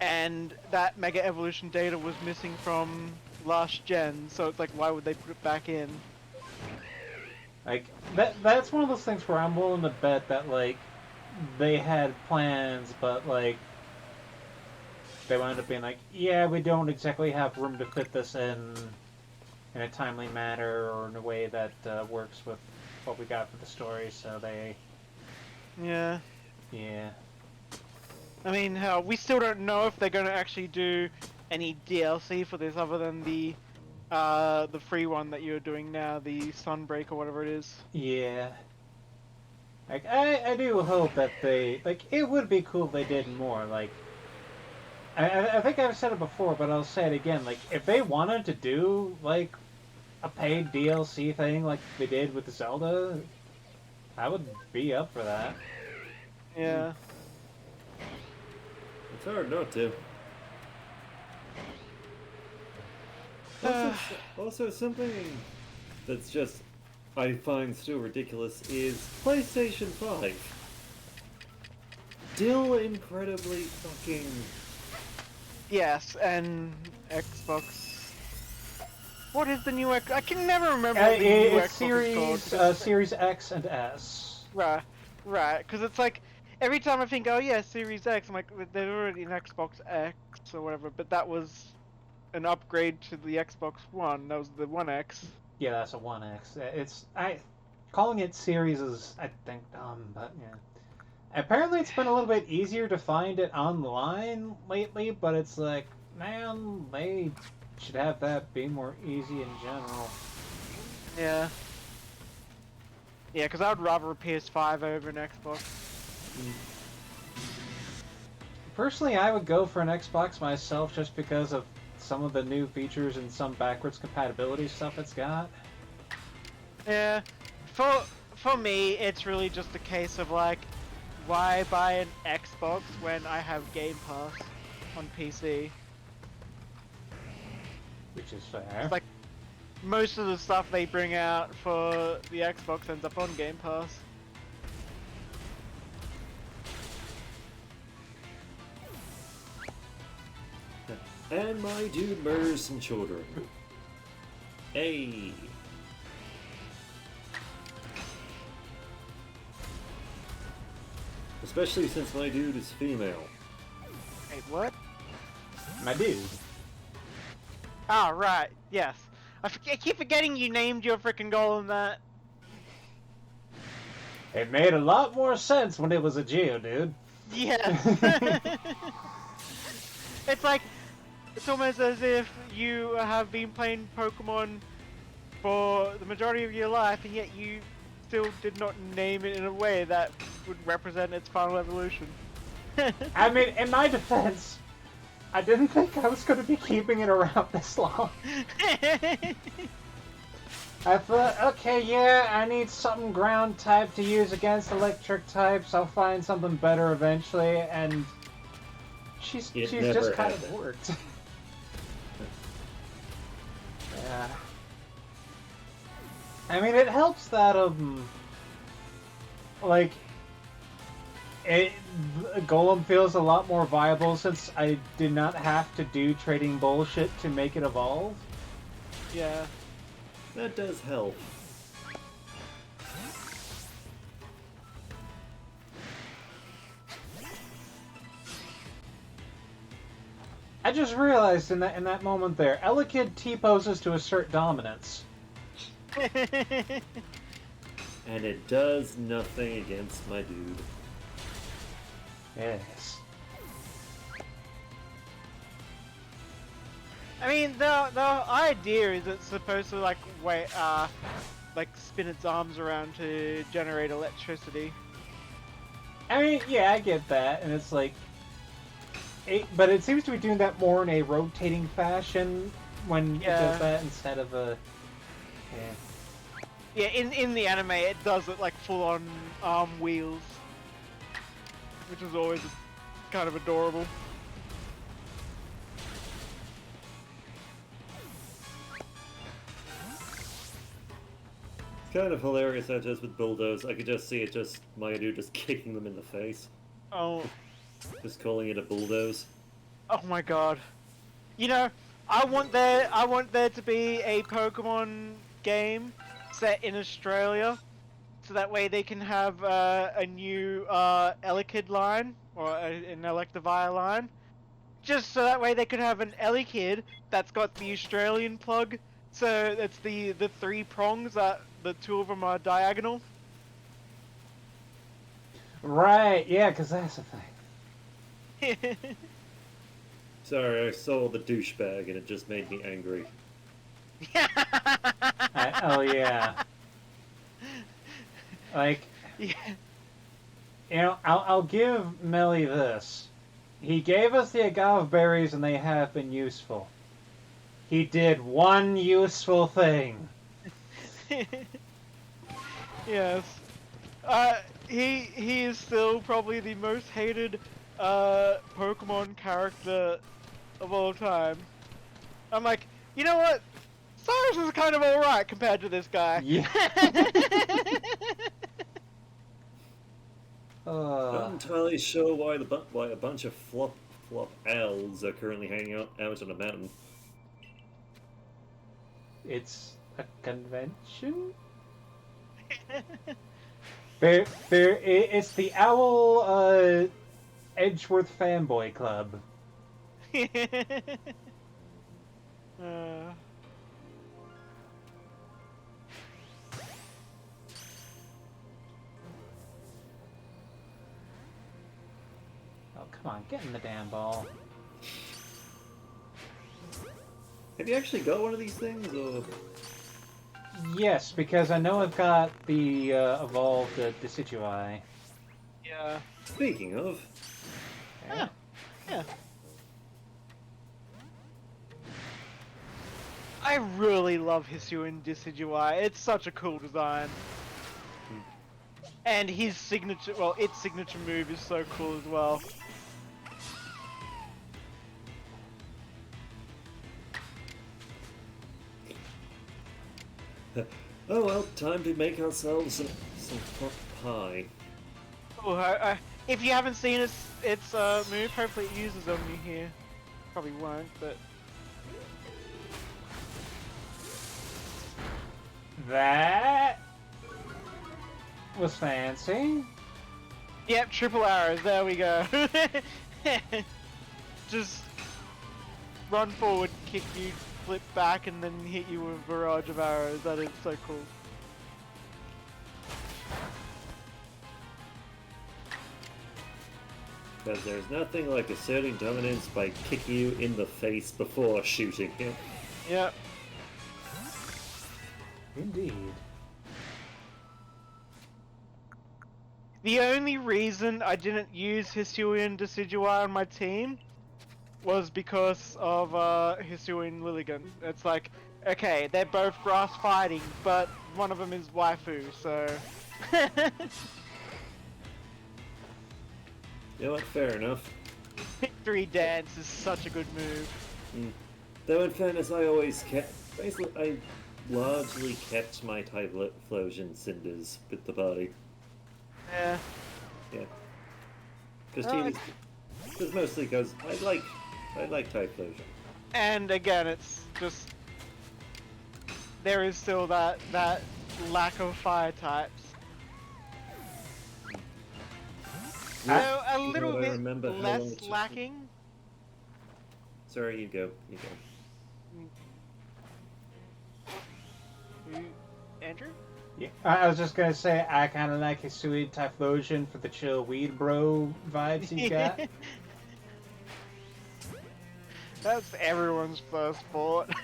and that mega evolution data was missing from last gen, so it's like, why would they put it back in? Like, that's one of those things where I'm willing to bet that, like, they had plans, but, like, they wound up being like, yeah, we don't exactly have room to fit this in a timely manner or in a way that works with what we got for the story, so they... Yeah. Yeah. I mean, hell, we still don't know if they're going to actually do any DLC for this other than the free one that you're doing now, the Sunbreak or whatever it is. Yeah. Like, I do hope that they... Like, it would be cool if they did more, like... I think I've said it before, but I'll say it again, like, if they wanted to do, like, a paid DLC thing like they did with the Zelda, I would be up for that. Yeah. It's hard not to. Also, something that's just, I find still ridiculous is PlayStation 5. Still incredibly fucking... Yes, and Xbox. What is the new X? I can never remember Uh, what the new it's Xbox is called. Series X and S. Right, because it's like, every time I think, oh yeah, Series X, I'm like, there's already an Xbox X or whatever, but that was an upgrade to the Xbox One. That was the One X. Yeah, that's a 1X. Calling it Series is, I think, dumb, but yeah. Apparently it's been a little bit easier to find it online lately, but it's like, man, they should have that be more easy in general. Yeah. Yeah, because I would rather a PS5 over an Xbox. Personally, I would go for an Xbox myself just because of some of the new features and some backwards compatibility stuff it's got. Yeah. For me, it's really just a case of like, why buy an Xbox when I have Game Pass on PC? Which is fair. It's like, most of the stuff they bring out for the Xbox ends up on Game Pass. And my dude murders some children. Hey. Especially since my dude is female. Wait, what? My dude. Oh, right, yes. I keep forgetting you named your freaking golem that. It made a lot more sense when it was a Geodude. Yes. It's like, it's almost as if you have been playing Pokemon for the majority of your life, and yet you still did not name it in a way that would represent its final evolution. I mean, in my defense, I didn't think I was going to be keeping it around this long. I thought, okay, yeah, I need something ground type to use against electric types. I'll find something better eventually, and she's never just kind of happened. worked. Yeah. I mean, it helps that like Golem feels a lot more viable since I did not have to do trading bullshit to make it evolve. Yeah. That does help. I just realized in that moment there, Elekid T-poses to assert dominance. And it does nothing against my dude. Yes. I mean, the idea is it's supposed to like spin its arms around to generate electricity. I mean, yeah, I get that, and it's like, but it seems to be doing that more in a rotating fashion when it does that instead of a. Yeah, in the anime, it does it like full on arm wheels, which is always kind of adorable. It's kind of hilarious how just with Bulldoze, I could just see it just my dude just kicking them in the face. Oh. Just calling it a bulldoze. Oh my god. You know, I want there to be a Pokemon game set in Australia, so that way they can have a new Elekid line or an Electivire line. Just so that way they could have an Elekid that's got the Australian plug. So it's the three prongs that the two of them are diagonal. Right. Yeah, because that's the thing. Sorry, I saw the douchebag and it just made me angry. Oh yeah. Like, Yeah. you know, I'll give Melly this. He gave us the agave berries, and they have been useful. He did one useful thing. Yes. He is still probably the most hated Pokemon character of all time. I'm like, you know what? Cyrus is kind of alright compared to this guy. Yeah. Not entirely sure why why a bunch of flop elves are currently hanging out on a mountain. It's a convention? It's the Owl Edgeworth Fanboy Club. Oh, come on, get in the damn ball. Have you actually got one of these things, or...? Yes, because I know I've got the evolved Decidueye. Yeah. Speaking of... Yeah. Yeah. I really love Hisuian Decidueye. It's such a cool design. And his signature, well, its signature move is so cool as well. Oh well, time to make ourselves some pot pie. Oh, if you haven't seen its move, hopefully it uses on you here. Probably won't, but... That was fancy. Yep, triple arrows, there we go. Just run forward, kick you, flip back, and then hit you with a barrage of arrows. That is so cool. Because there's nothing like asserting dominance by kicking you in the face before shooting you. Yep. Indeed. The only reason I didn't use Hisuian Decidueye on my team was because of Hisuian Lilligant. It's like, okay, they're both grass fighting, but one of them is waifu, so... You know what? Fair enough. Victory Dance is such a good move. Though in fairness, I always kept... Basically, I largely kept my Typhlosion Cinders with the party. Yeah. Yeah. Because mostly because I like Typhlosion. And again, it's just... There is still that lack of fire types. So a little I bit remember how long less it took. lacking. Sorry, you go. You go. Andrew? Yeah, I was just gonna say I kind of like Hisui Typhlosion for the chill weed bro vibes he's got. That's everyone's first thought.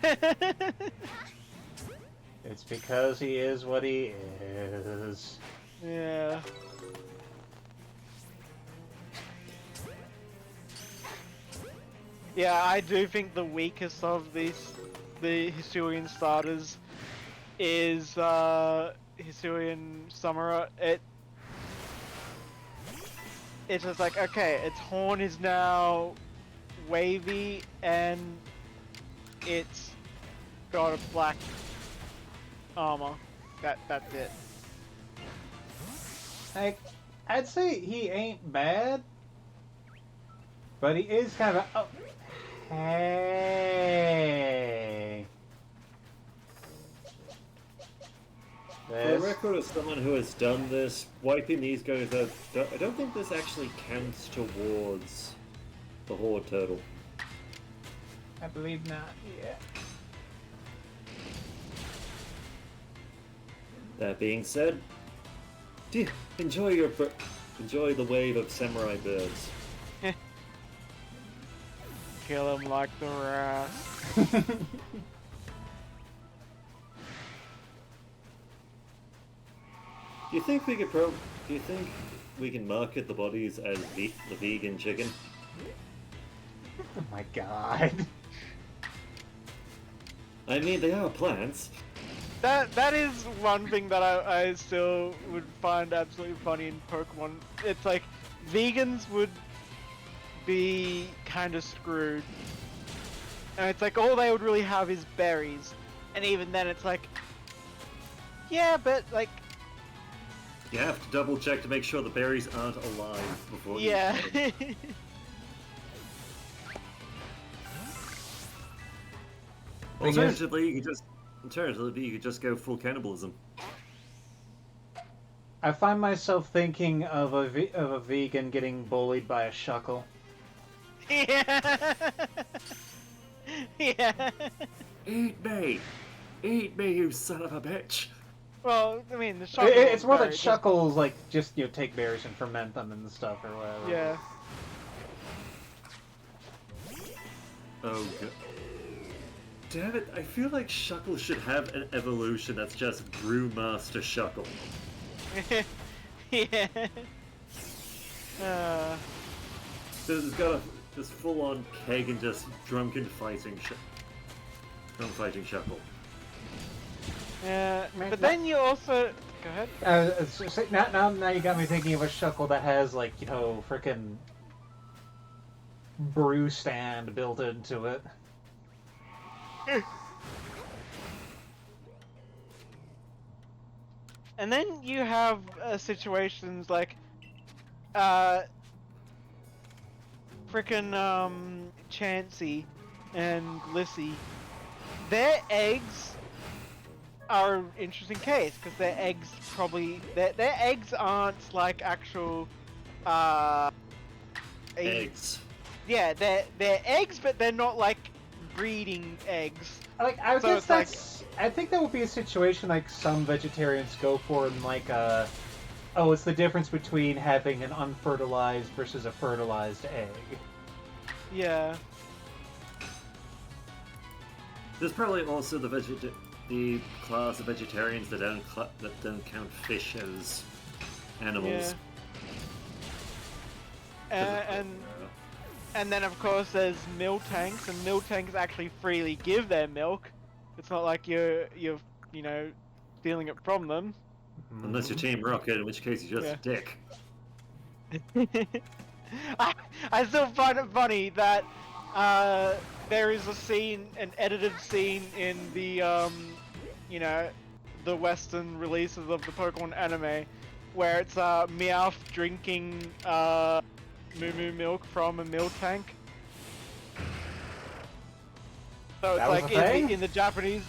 It's because he is what he is. Yeah. Yeah, I do think the weakest of the Hisuian starters is Hisuian Samura. It's just like, okay, its horn is now wavy and it's got a black armor. That's it. Like, I'd say he ain't bad, but he is kind of a... Oh, hey. For the record of someone who has done this, wiping these guys out, I don't think this actually counts towards the Horde Turtle. I believe not, yeah. That being said, enjoy the wave of samurai birds. Kill him like the rest. Do you think we can market the bodies as the vegan chicken? Oh my god. I mean, they are plants. That is one thing that I still would find absolutely funny in Pokemon. It's like, vegans would be kind of screwed. And it's like, all they would really have is berries. And even then it's like, yeah, but like... You have to double check to make sure the berries aren't alive before you Yeah. eat them. Alternatively, you could just go full cannibalism. I find myself thinking of a vegan getting bullied by a shuckle. Yeah. Yeah. Eat me, you son of a bitch! Well, I mean, the It's more that shuckles like just take berries and ferment them and stuff or whatever. Yeah. Oh god. Damn it, I feel like Shuckle should have an evolution that's just Brewmaster Shuckle. Yeah. So it's got a just full-on keg and just drunken fighting Shuckle. Yeah, but then you also... Go ahead. Now you got me thinking of a shuckle that has frickin' brew stand built into it. And then you have situations like, frickin' Chansey and Lissy. Their eggs are an interesting case because their eggs their eggs aren't like actual Eggs. Yeah, they're eggs, but they're not like breeding eggs. I So guess it's I think that would be a situation like some vegetarians go for in like oh, it's the difference between having an unfertilized versus a fertilized egg. Yeah. There's probably also the class of vegetarians that don't count fish as animals. Yeah. And then of course there's milk tanks, and milk tanks actually freely give their milk. It's not like you're stealing it from them. Unless you're Team Rocket, in which case you're just a dick. I still find it funny that there is a scene, an edited scene in the the Western releases of the Pokemon anime, where it's Meowth drinking Moo Moo milk from a milk tank. So it's like in the Japanese,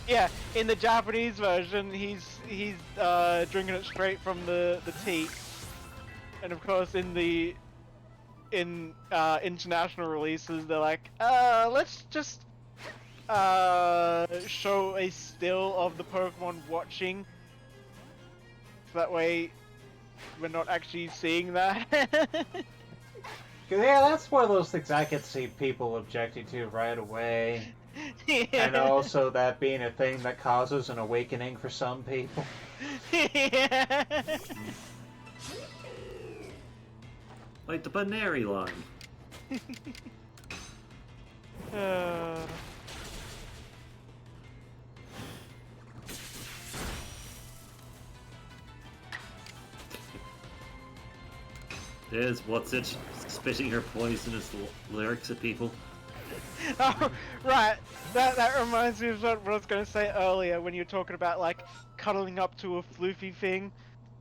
in the Japanese version, he's drinking it straight from the teat, and of course in international releases, they're like, let's just show a still of the Pokemon watching, so that way we're not actually seeing that. Yeah, that's one of those things I could see people objecting to right away. Yeah. And also that being a thing that causes an awakening for some people. Yeah. Like the Banary line. There's what's it spitting her poisonous lyrics at people. Oh, right. That reminds me of what I was going to say earlier when you were talking about like cuddling up to a floofy thing.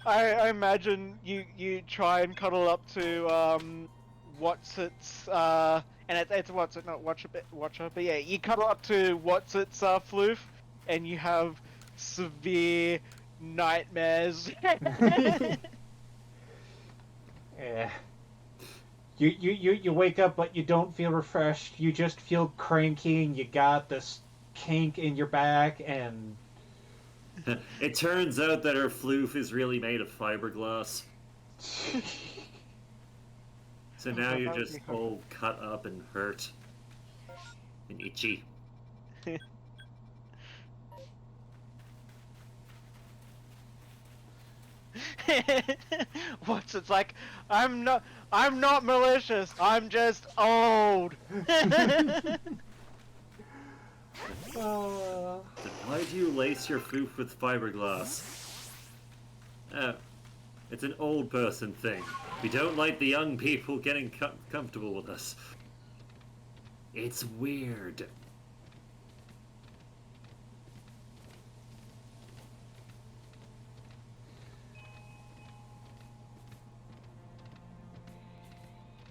I imagine you try and cuddle up to what's its and it's what's it, not watch her, but yeah, you cuddle up to what's its floof, and you have severe nightmares. Yeah. You wake up, but you don't feel refreshed. You just feel cranky, and you got this kink in your back, and It turns out that her floof is really made of fiberglass. So now you're just all cut up and hurt. And itchy. What's it's like? I'm not malicious. I'm just old. Then why do you lace your floof with fiberglass? It's an old person thing. We don't like the young people getting comfortable with us. It's weird.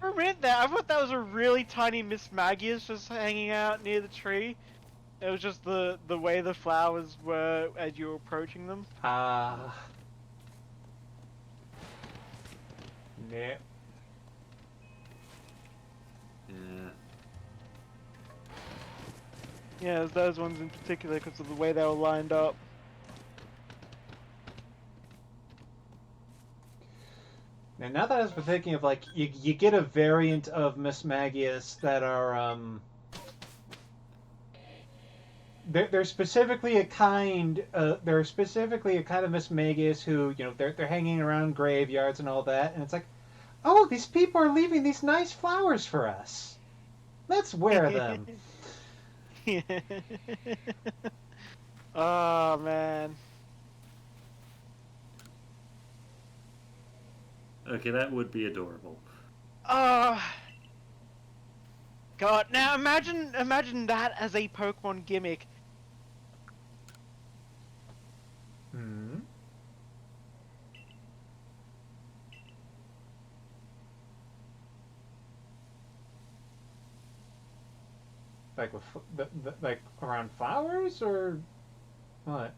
For a minute there, I thought that was a really tiny Miss Magius just hanging out near the tree. It was just the way the flowers were as you were approaching them. yeah. Yeah. Yeah, it was those ones in particular because of the way they were lined up. Now that I've been thinking of, like, you get a variant of Miss Magius that are, they're specifically a kind, they're specifically a kind of Miss Magius who, they're hanging around graveyards and all that, and it's like, oh, these people are leaving these nice flowers for us. Let's wear them. Oh, man. Okay, that would be adorable. God, now imagine that as a Pokemon gimmick. Hmm. Like with like around flowers or what?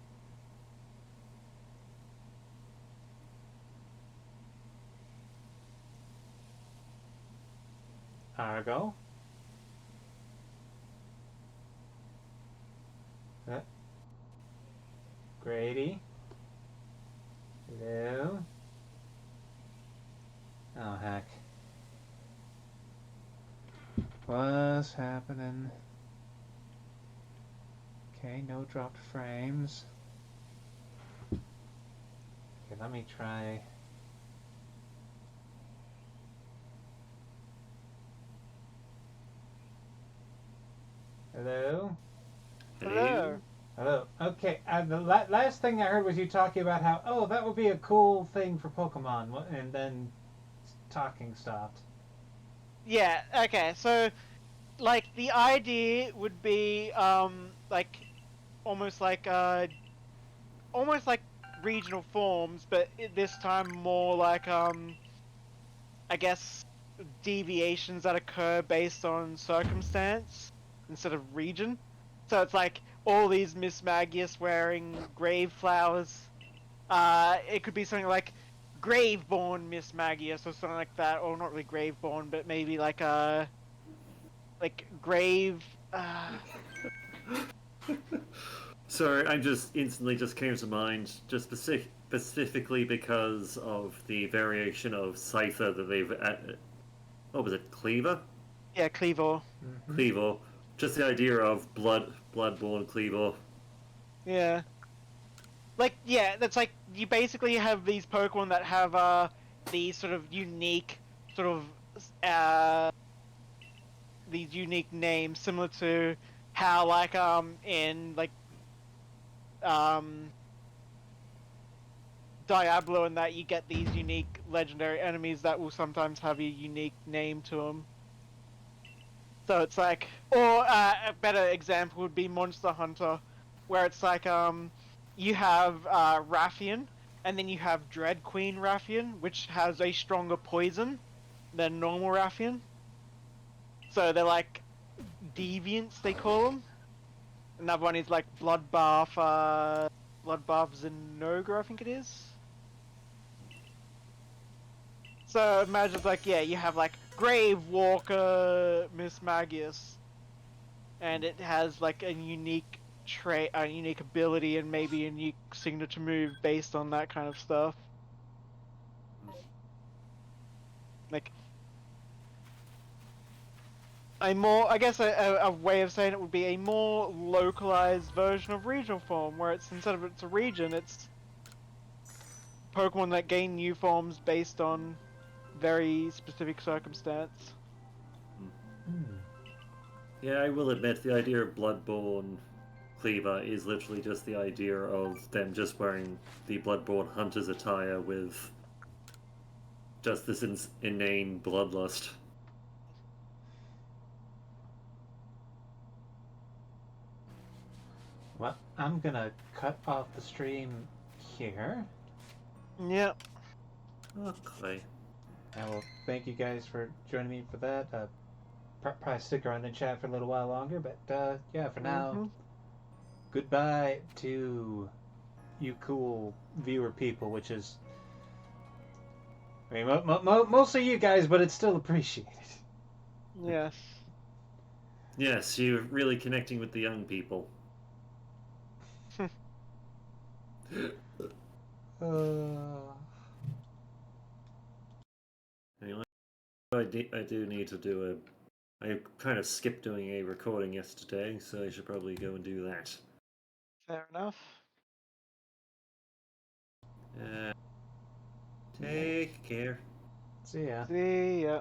Argo. Grady. Hello. What's happening? Okay, no dropped frames. Okay, let me try. Hello? Hello. Hello. Okay, the last thing I heard was you talking about how, oh, that would be a cool thing for Pokemon, and then talking stopped. Yeah. Okay. So, like, the idea would be like almost like regional forms, but this time more like I guess deviations that occur based on circumstance instead of region. So it's like all these Miss Magius wearing grave flowers. It could be something like Graveborn Miss Magius or something like that, or not really Graveborn, but maybe like Grave. Sorry, I just instantly just came to mind, just specifically because of the variation of Scyther that they've. What was it, Cleaver? Yeah, Cleavor. Mm-hmm. Cleaver. Just the idea of bloodborne Cleaver. Yeah. Like, yeah, that's like you basically have these Pokemon that have these sort of unique sort of these unique names, similar to how like in like um Diablo and that you get these unique legendary enemies that will sometimes have a unique name to them. So it's like, or a better example would be Monster Hunter, where it's like you have Rathian, and then you have Dread Queen Rathian, which has a stronger poison than normal Rathian. So they're like deviants, they call them. Another one is like Bloodbath Zinogre, I think it is. So imagine it's like, yeah, you have like Grave Walker Miss Magius, and it has like a unique trait, a unique ability, and maybe a unique signature move based on that kind of stuff. Like I guess a way of saying it would be a more localized version of regional form, where it's instead of it's a region, it's Pokemon that gain new forms based on very specific circumstance. Hmm. Yeah, I will admit the idea of bloodborne Cleaver is literally just the idea of them just wearing the bloodborne hunter's attire with just this inane bloodlust. Well, I'm gonna cut off the stream here. Yep. Okay. And well, thank you guys for joining me for that. Probably stick around and chat for a little while longer, but yeah, for now, Mm-hmm. goodbye to you cool viewer people, which is, I mean, mostly you guys, but it's still appreciated. Yes. Yes, you're really connecting with the young people. Uh, Anyway, I do need to do a. I kind of skipped doing a recording yesterday, so I should probably go and do that. Fair enough. Take care. See ya. See ya.